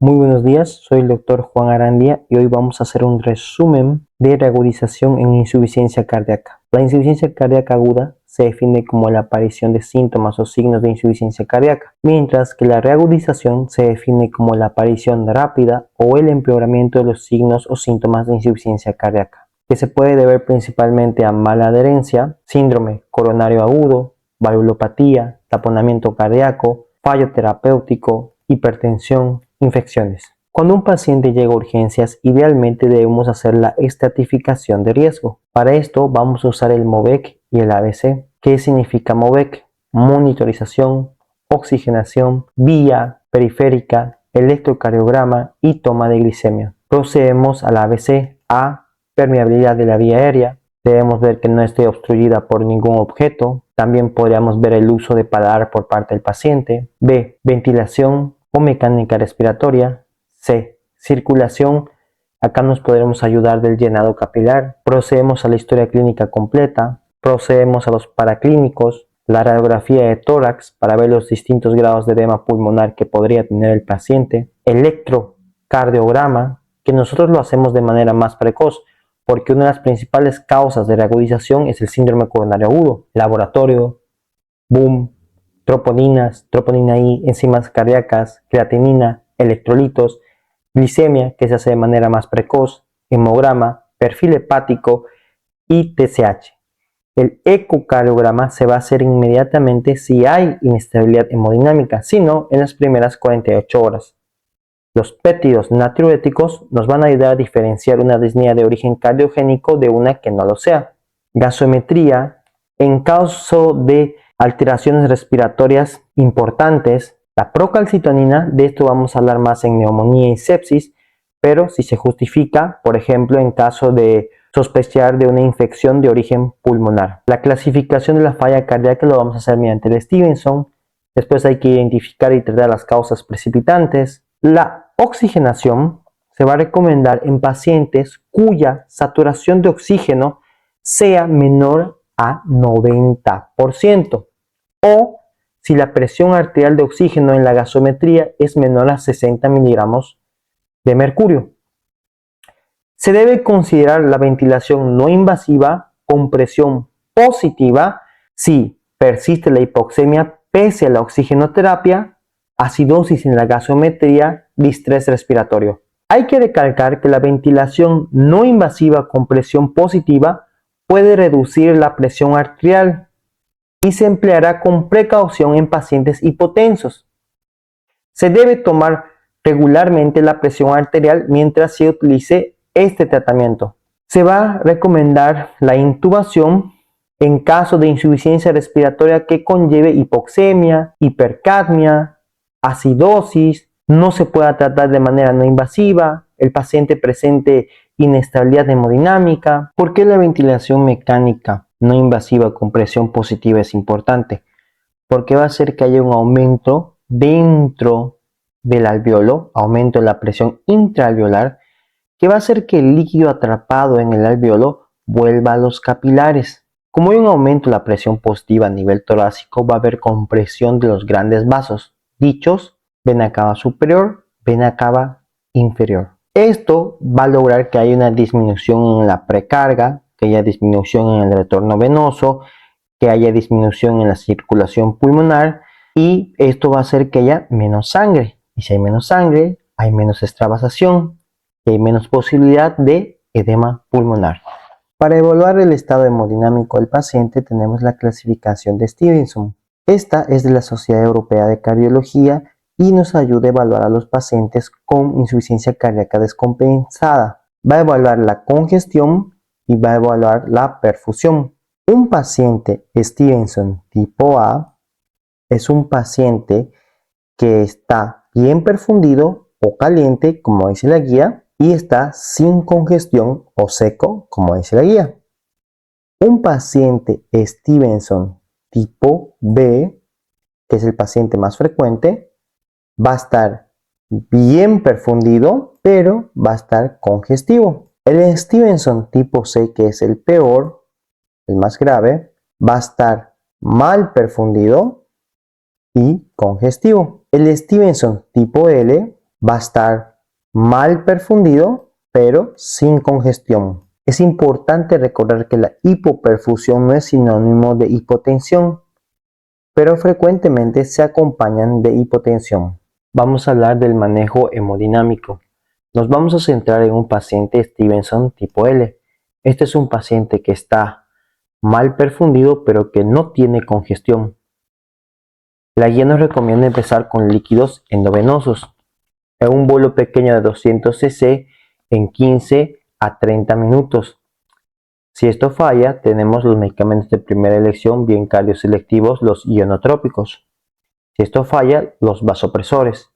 Muy buenos días, soy el doctor Juan Arandia y hoy vamos a hacer un resumen de reagudización en insuficiencia cardíaca. La insuficiencia cardíaca aguda se define como la aparición de síntomas o signos de insuficiencia cardíaca, mientras que la reagudización se define como la aparición rápida o el empeoramiento de los signos o síntomas de insuficiencia cardíaca, que se puede deber principalmente a mala adherencia, síndrome coronario agudo, valvulopatía, taponamiento cardíaco, fallo terapéutico, hipertensión, infecciones. Cuando un paciente llega a urgencias, idealmente debemos hacer la estratificación de riesgo. Para esto vamos a usar el MOVEC y el ABC. ¿Qué significa MOVEC? Monitorización, oxigenación, vía periférica, electrocardiograma y toma de glicemia. Procedemos al ABC. A. Permeabilidad de la vía aérea. Debemos ver que no esté obstruida por ningún objeto. También podríamos ver el uso de paladar por parte del paciente. B. Ventilación o mecánica respiratoria. C. Circulación. Acá nos podremos ayudar del llenado capilar. Procedemos a la historia clínica completa. Procedemos a los paraclínicos, la radiografía de tórax para ver los distintos grados de edema pulmonar que podría tener el paciente. Electrocardiograma, que nosotros lo hacemos de manera más precoz, porque una de las principales causas de reagudización es el síndrome coronario agudo. Laboratorio, boom, troponinas, troponina I, enzimas cardíacas, creatinina, electrolitos, glicemia, que se hace de manera más precoz, hemograma, perfil hepático y TSH. El ecocardiograma se va a hacer inmediatamente si hay inestabilidad hemodinámica, si no, en las primeras 48 horas. Los péptidos natriuréticos nos van a ayudar a diferenciar una disnea de origen cardiogénico de una que no lo sea. Gasometría, en caso de alteraciones respiratorias importantes, la procalcitonina, de esto vamos a hablar más en neumonía y sepsis, pero si se justifica, por ejemplo, en caso de sospechar de una infección de origen pulmonar. La clasificación de la falla cardíaca lo vamos a hacer mediante el Stevenson. Después hay que identificar y tratar las causas precipitantes. La oxigenación se va a recomendar en pacientes cuya saturación de oxígeno sea menor a 90% o si la presión arterial de oxígeno en la gasometría es menor a 60 miligramos de mercurio. Se debe considerar la ventilación no invasiva con presión positiva si persiste la hipoxemia pese a la oxigenoterapia, acidosis en la gasometría, distrés respiratorio. Hay que recalcar que la ventilación no invasiva con presión positiva puede reducir la presión arterial y se empleará con precaución en pacientes hipotensos. Se debe tomar regularmente la presión arterial mientras se utilice este tratamiento. Se va a recomendar la intubación en caso de insuficiencia respiratoria que conlleve hipoxemia, hipercapnia, acidosis, no se pueda tratar de manera no invasiva, el paciente presente inestabilidad hemodinámica. ¿Por qué la ventilación mecánica no invasiva con presión positiva es importante? Porque va a hacer que haya un aumento dentro del alveolo, aumento de la presión intraalveolar, que va a hacer que el líquido atrapado en el alveolo vuelva a los capilares. Como hay un aumento de la presión positiva a nivel torácico, va a haber compresión de los grandes vasos, dichos vena cava superior, vena cava inferior. Esto va a lograr que haya una disminución en la precarga, que haya disminución en el retorno venoso, que haya disminución en la circulación pulmonar y esto va a hacer que haya menos sangre. Y si hay menos sangre, hay menos extravasación y hay menos posibilidad de edema pulmonar. Para evaluar el estado hemodinámico del paciente tenemos la clasificación de Stevenson. Esta es de la Sociedad Europea de Cardiología y nos ayuda a evaluar a los pacientes con insuficiencia cardíaca descompensada. Va a evaluar la congestión y va a evaluar la perfusión. Un paciente Stevenson tipo A es un paciente que está bien perfundido o caliente, como dice la guía, y está sin congestión o seco, como dice la guía. Un paciente Stevenson tipo B, que es el paciente más frecuente, va a estar bien perfundido, pero va a estar congestivo. El Stevenson tipo C, que es el peor, el más grave, va a estar mal perfundido y congestivo. El Stevenson tipo L va a estar mal perfundido, pero sin congestión. Es importante recordar que la hipoperfusión no es sinónimo de hipotensión, pero frecuentemente se acompañan de hipotensión. Vamos a hablar del manejo hemodinámico. Nos vamos a centrar en un paciente Stevenson tipo L. Este es un paciente que está mal perfundido, pero que no tiene congestión. La guía nos recomienda empezar con líquidos endovenosos en un bolo pequeño de 200 cc en 15 a 30 minutos. Si esto falla, tenemos los medicamentos de primera elección bien cardioselectivos, los ionotrópicos. Si esto falla, los vasopresores.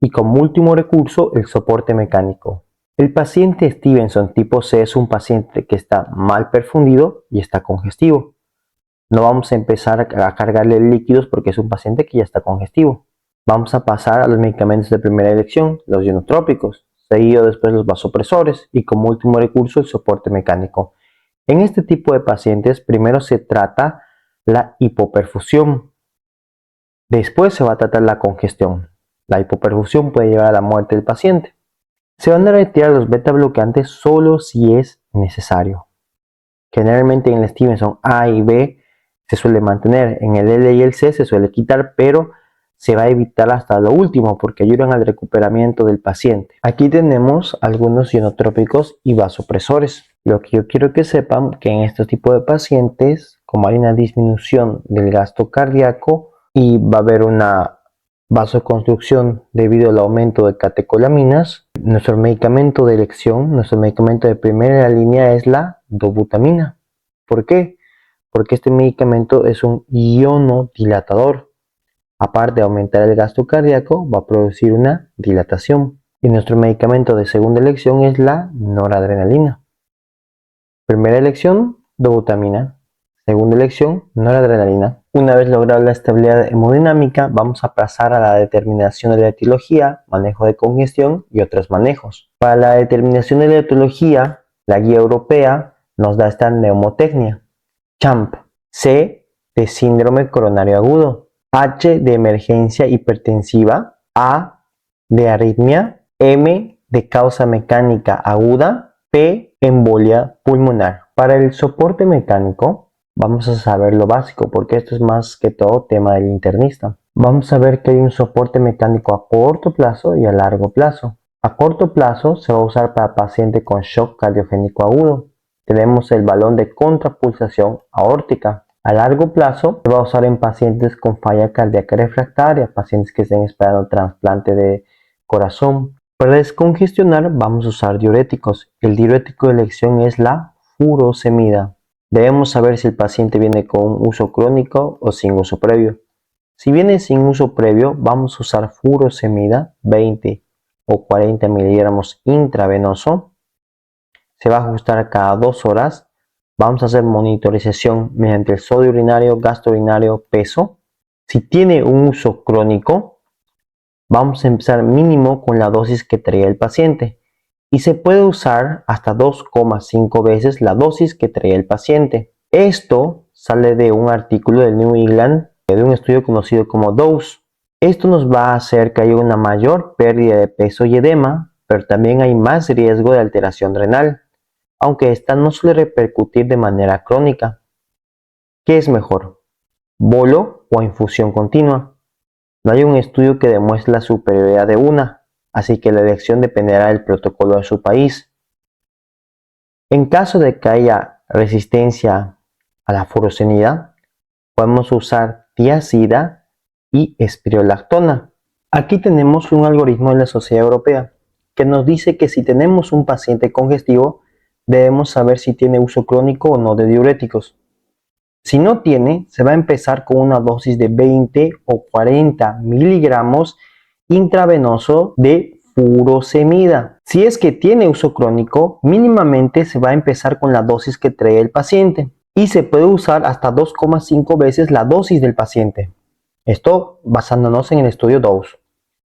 Y como último recurso, el soporte mecánico. El paciente Stevenson tipo C es un paciente que está mal perfundido y está congestivo. No vamos a empezar a cargarle líquidos porque es un paciente que ya está congestivo. Vamos a pasar a los medicamentos de primera elección, los ionotrópicos, seguido después los vasopresores y como último recurso el soporte mecánico. En este tipo de pacientes primero se trata la hipoperfusión, después se va a tratar la congestión. La hipoperfusión puede llevar a la muerte del paciente. Se van a retirar los beta bloqueantes solo si es necesario. Generalmente en el Stevenson A y B se suele mantener, en el L y el C se suele quitar, pero se va a evitar hasta lo último porque ayudan al recuperamiento del paciente. Aquí tenemos algunos ionotrópicos y vasopresores. Lo que yo quiero que sepan que en este tipo de pacientes, como hay una disminución del gasto cardíaco y va a haber una vasoconstrucción debido al aumento de catecolaminas, nuestro medicamento de elección, nuestro medicamento de primera línea es la dobutamina. ¿Por qué? Porque este medicamento es un ionodilatador. Aparte de aumentar el gasto cardíaco, va a producir una dilatación. Y nuestro medicamento de segunda elección es la noradrenalina. Primera elección, dobutamina. Segunda elección, noradrenalina. Una vez lograda la estabilidad hemodinámica, vamos a pasar a la determinación de la etiología, manejo de congestión y otros manejos. Para la determinación de la etiología, la guía europea nos da esta neumotecnia. CHAMP, C de síndrome coronario agudo, H de emergencia hipertensiva, A de arritmia, M de causa mecánica aguda, P embolia pulmonar. Para el soporte mecánico vamos a saber lo básico porque esto es más que todo tema del internista. Vamos a ver que hay un soporte mecánico a corto plazo y a largo plazo. A corto plazo se va a usar para paciente con shock cardiogénico agudo. Tenemos el balón de contrapulsación aórtica. A largo plazo se va a usar en pacientes con falla cardíaca refractaria, pacientes que estén esperando trasplante de corazón. Para descongestionar vamos a usar diuréticos. El diurético de elección es la furosemida. Debemos saber si el paciente viene con un uso crónico o sin uso previo. Si viene sin uso previo, vamos a usar furosemida 20 o 40 miligramos intravenoso. Se va a ajustar cada 2 horas. Vamos a hacer monitorización mediante el sodio urinario, gasto urinario, peso. Si tiene un uso crónico, vamos a empezar mínimo con la dosis que traía el paciente. Y se puede usar hasta 2,5 veces la dosis que traía el paciente. Esto sale de un artículo del New England, de un estudio conocido como DOSE. Esto nos va a hacer que haya una mayor pérdida de peso y edema, pero también hay más riesgo de alteración renal, aunque esta no suele repercutir de manera crónica. ¿Qué es mejor? ¿Bolo o infusión continua? No hay un estudio que demuestre la superioridad de una, así que la elección dependerá del protocolo de su país. En caso de que haya resistencia a la furosemida, podemos usar tiazida y espirolactona. Aquí tenemos un algoritmo de la Sociedad Europea que nos dice que si tenemos un paciente congestivo, debemos saber si tiene uso crónico o no de diuréticos. Si no tiene, se va a empezar con una dosis de 20 o 40 miligramos intravenoso de furosemida. Si es que tiene uso crónico, mínimamente se va a empezar con la dosis que trae el paciente y se puede usar hasta 2,5 veces la dosis del paciente. Esto basándonos en el estudio DOSE.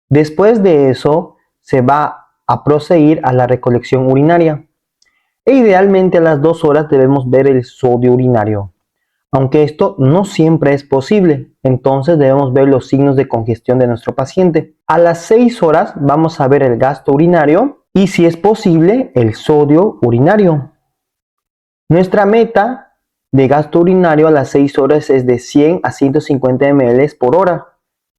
Después de eso, se va a proceder a la recolección urinaria. E idealmente a las 2 horas debemos ver el sodio urinario. aunque esto no siempre es posible. Entonces debemos ver los signos de congestión de nuestro paciente. A las 6 horas vamos a ver el gasto urinario y, si es posible, el sodio urinario. Nuestra meta de gasto urinario a las 6 horas es de 100 a 150 ml por hora.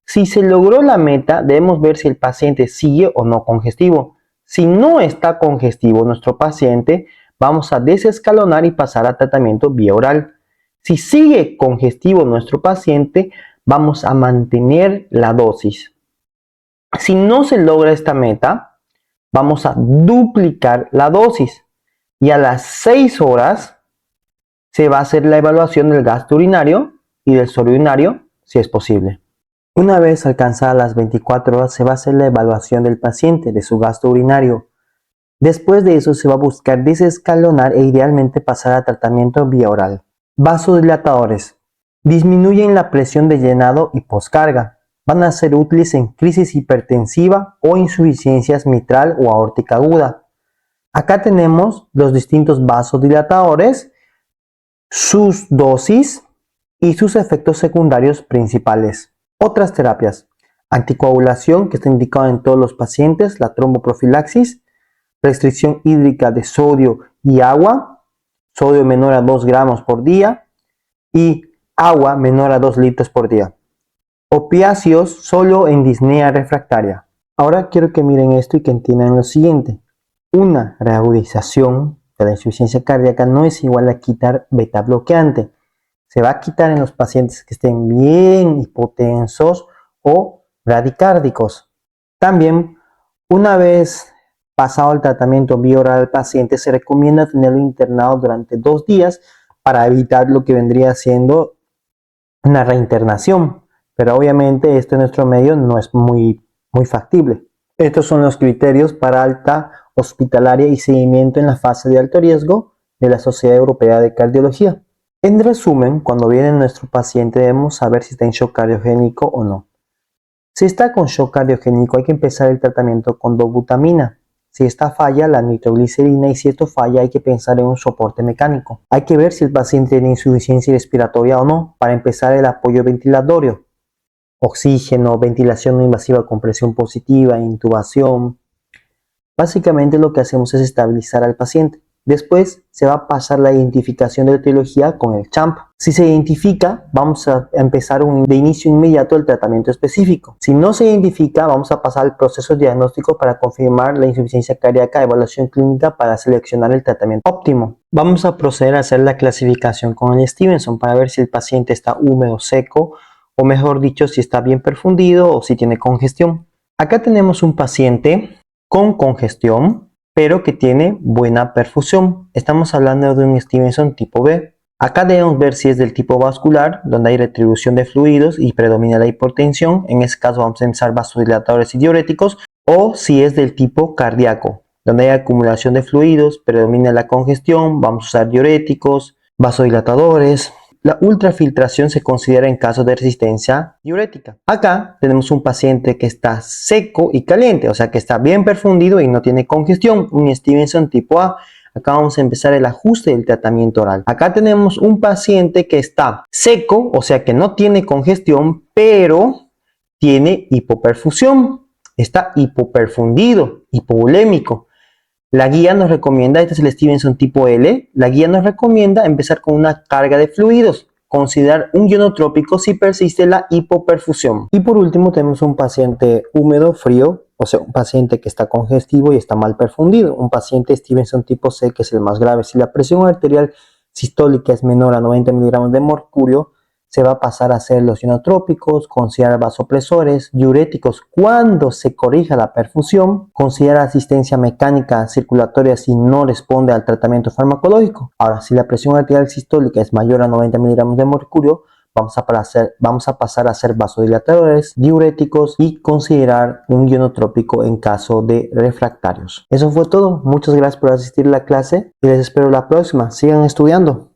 Si se logró la meta, debemos ver si el paciente sigue o no congestivo. Si no está congestivo nuestro paciente, vamos a desescalonar y pasar a tratamiento vía oral. Si sigue congestivo nuestro paciente, vamos a mantener la dosis. Si no se logra esta meta, vamos a duplicar la dosis. Y a las 6 horas se va a hacer la evaluación del gasto urinario y del sodio urinario, si es posible. Una vez alcanzadas las 24 horas, se va a hacer la evaluación del paciente de su gasto urinario. Después de eso, se va a buscar desescalonar e idealmente pasar a tratamiento vía oral. Vasodilatadores. Disminuyen la presión de llenado y poscarga. Van a ser útiles en crisis hipertensiva o insuficiencias mitral o aórtica aguda. Acá tenemos los distintos vasodilatadores, sus dosis y sus efectos secundarios principales. Otras terapias: anticoagulación, que está indicada en todos los pacientes, la tromboprofilaxis, restricción hídrica de sodio y agua, sodio menor a 2 gramos por día y agua menor a 2 litros por día. Opiáceos solo en disnea refractaria. Ahora quiero que miren esto y que entiendan lo siguiente. Una reagudización de la insuficiencia cardíaca no es igual a quitar beta bloqueante. Se va a quitar en los pacientes que estén bien hipotensos o bradicárdicos. También, una vez pasado el tratamiento vía oral al paciente, se recomienda tenerlo internado durante 2 días para evitar lo que vendría siendo una reinternación. Pero obviamente esto en nuestro medio no es muy factible. Estos son los criterios para alta hospitalaria y seguimiento en la fase de alto riesgo de la Sociedad Europea de Cardiología. En resumen, cuando viene nuestro paciente debemos saber si está en shock cardiogénico o no. Si está con shock cardiogénico, hay que empezar el tratamiento con dobutamina. Si esta falla, la nitroglicerina, y si esto falla, hay que pensar en un soporte mecánico. Hay que ver si el paciente tiene insuficiencia respiratoria o no, para empezar el apoyo ventilatorio. Oxígeno, ventilación no invasiva con presión positiva, intubación. Básicamente lo que hacemos es estabilizar al paciente. Después se va a pasar la identificación de la etiología con el CHAMP. Si se identifica, vamos a empezar de inicio inmediato el tratamiento específico. Si no se identifica, vamos a pasar al proceso diagnóstico para confirmar la insuficiencia cardíaca, evaluación clínica para seleccionar el tratamiento óptimo. Vamos a proceder a hacer la clasificación con el Stevenson para ver si el paciente está húmedo, seco, o mejor dicho, si está bien perfundido o si tiene congestión. Acá tenemos un paciente con congestión, pero que tiene buena perfusión. Estamos hablando de un Stevenson tipo B. Acá debemos ver si es del tipo vascular, donde hay retribución de fluidos y predomina la hipertensión. En ese caso vamos a usar vasodilatadores y diuréticos. O si es del tipo cardíaco, donde hay acumulación de fluidos, predomina la congestión, vamos a usar diuréticos, vasodilatadores. La ultrafiltración se considera en caso de resistencia diurética. Acá tenemos un paciente que está seco y caliente, o sea que está bien perfundido y no tiene congestión, un Stevenson tipo A. Acá vamos a empezar el ajuste del tratamiento oral. Acá tenemos un paciente que está seco, o sea que no tiene congestión, pero tiene hipoperfusión. Está hipoperfundido, hipovolémico. La guía nos recomienda, este es el Stevenson tipo L, la guía nos recomienda empezar con una carga de fluidos, considerar un ionotrópico si persiste la hipoperfusión. Y por último tenemos un paciente húmedo, frío, o sea, un paciente que está congestivo y está mal perfundido, un paciente Stevenson tipo C, que es el más grave. Si la presión arterial sistólica es menor a 90 miligramos de mercurio, se va a pasar a hacer los ionotrópicos, considerar vasopresores, diuréticos cuando se corrija la perfusión, considerar asistencia mecánica circulatoria si no responde al tratamiento farmacológico. Ahora, si la presión arterial sistólica es mayor a 90 miligramos de mercurio, vamos a pasar a hacer vasodilatadores, diuréticos y considerar un ionotrópico en caso de refractarios. Eso fue todo. Muchas gracias por asistir a la clase y les espero la próxima. Sigan estudiando.